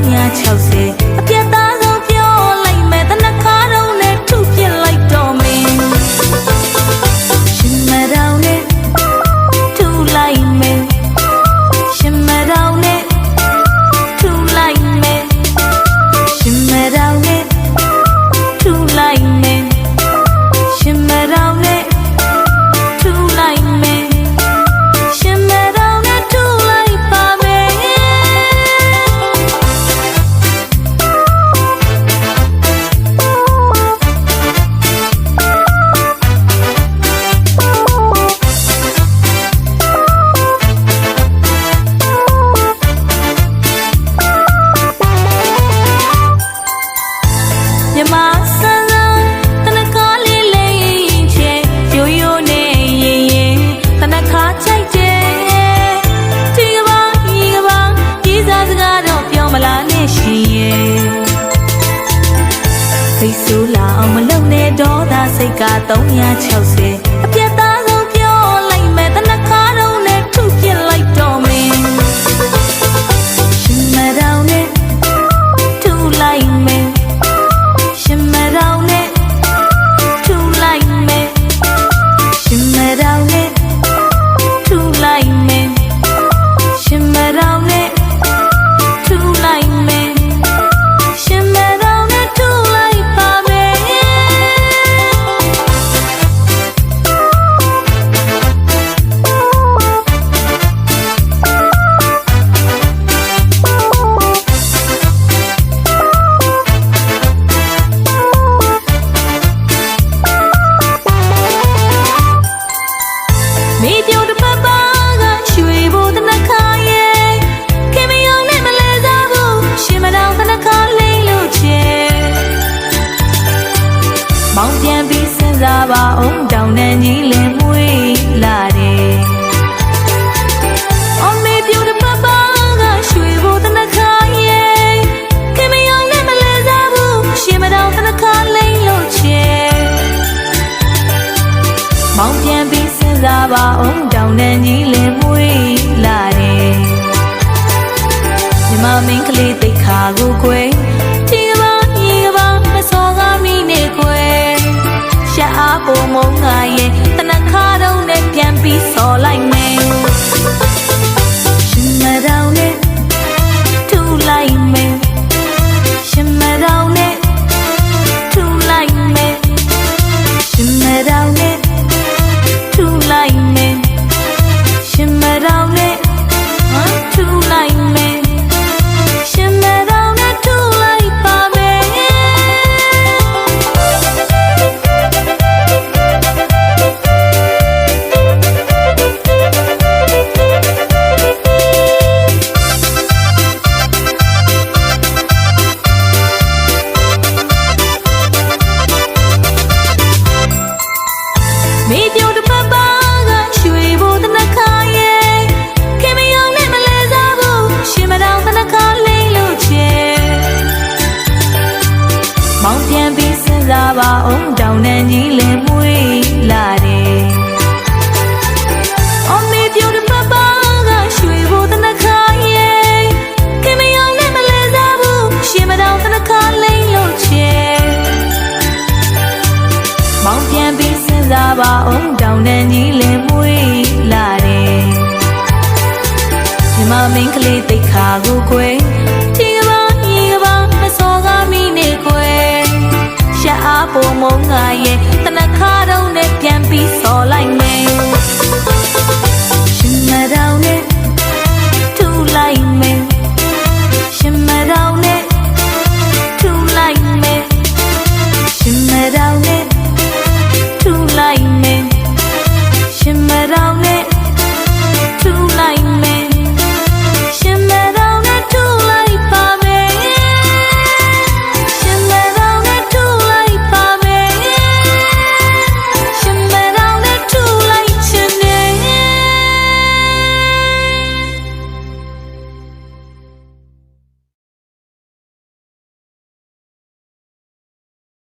360အပြတ်သားဆုံးပြောလိုက်မယ်တနခါတော့နဲ့ထုပြလိုက်တော့မင်းရှင်မတော်နဲ့ထုလိုက်မယ်ရှင်မတော်နဲ့ထုလိုက်မယ်ရှင်မတော်နဲ့ထုလိုက်မယ်ရှင်မတော်နဲ့ထုလိုက်မယ်ရှင်မတော်နဲ့ထုလိုက်ပါမယ်မြမဆန်းဆန်းတနခါလေးလေးရင်ချေရိုးရိုးနဲ့ရင်ရင်တနခါချိုက်တယ်ဒီကဘာဒီကဘာကြီးစားစကားတော့ပြောမလားနဲ့ရှင်ရဲ့စိတ်ဆိုးလာအောင်မလုပ်နဲ့ဒေါသစိတ်က360အပြတ်သားဆုံးပြောလိုက်မယ်တနခါတော့နဲ့ထုပြလိုက်တော့မင်းရှင်မတော်နဲ့ထုလိုက်မယ်ရှင်မတော်နဲ့ထုလိုက်မယ်ရှင်မတော်နဲ့ထုလိုက်မယ်ရှင်မတော်နဲ့ထုလိုက်မယ်ရှင်မတော်နဲ့ထုလိုက်ပါမယ်မိပြုတ်တစ်ပတ်ပါကရွှေဘိုတနခါရဲ့ခင်မယောင်နဲ့မလဲစားဘူးရှင်မတော်တနခါလိမ့်လို့ချေမောင်ပြန်ပြီးစဉ်းစားပါအောင်တောင်တန်းကြီးလင်မွေးလာတယ်အမေပြုတ်တစ်ပတ်ပါကရွှေဘိုတနခါရဲ့ခင်မယောင်နဲ့မလဲစားဘူးရှင်မတော်တနခါလိမ့်လို့ချေမောင်ပြန်ပြီးစဉ်းစားပါအောင်တောင်တန်းကြီးလင်မွေးလာတယ်မြမမင်းကလေးတိတ်ခါကိုခွေဒီကဘာဒီကဘာမစောကားမိနေခွေရှာအားပုံမုံငါရဲ့တနခါတော့နဲ့ပြန်ပြီးစော်လိုက်မယ်ရှင်မတော်နဲ့ထုလိုက်မယ်ရှင်မတော်နဲ့ထုလိုက်မယ်ရှင်မတော်နဲ့ထုလိုက်မယ်ရှင်မတော်နဲ့ထုလိုက်မယ်ရှင်မတော်နဲ့ထုလိုက်ပါမယ်မိပြုတ်တစ်ပတ်ပါကရွှေဘိုတနခါရဲ့ခင်မယောင်နဲ့မလဲစားဘူးရှင်မတော်တနခါလိမ့်လို့ချေမောင်ပြန်ပြီးစဉ်းစားပါအောင်တောင်တန်းကြီးလင်မွေးလာတယ်အမေပြုတ်တစ်ပတ်ပါကရွှေဘိုတနခါရဲ့ခင်မယောင်နဲ့မလဲစားဘူးရှင်မတော်တနခါလိမ့်လို့ချေမောင်ပြန်ပြီးစဉ်းစားပါအောင်တောင်တန်းကြီးလင်မွေးလာတယ်မြမမင်းကလေးတိတ်ခါကိုခွေ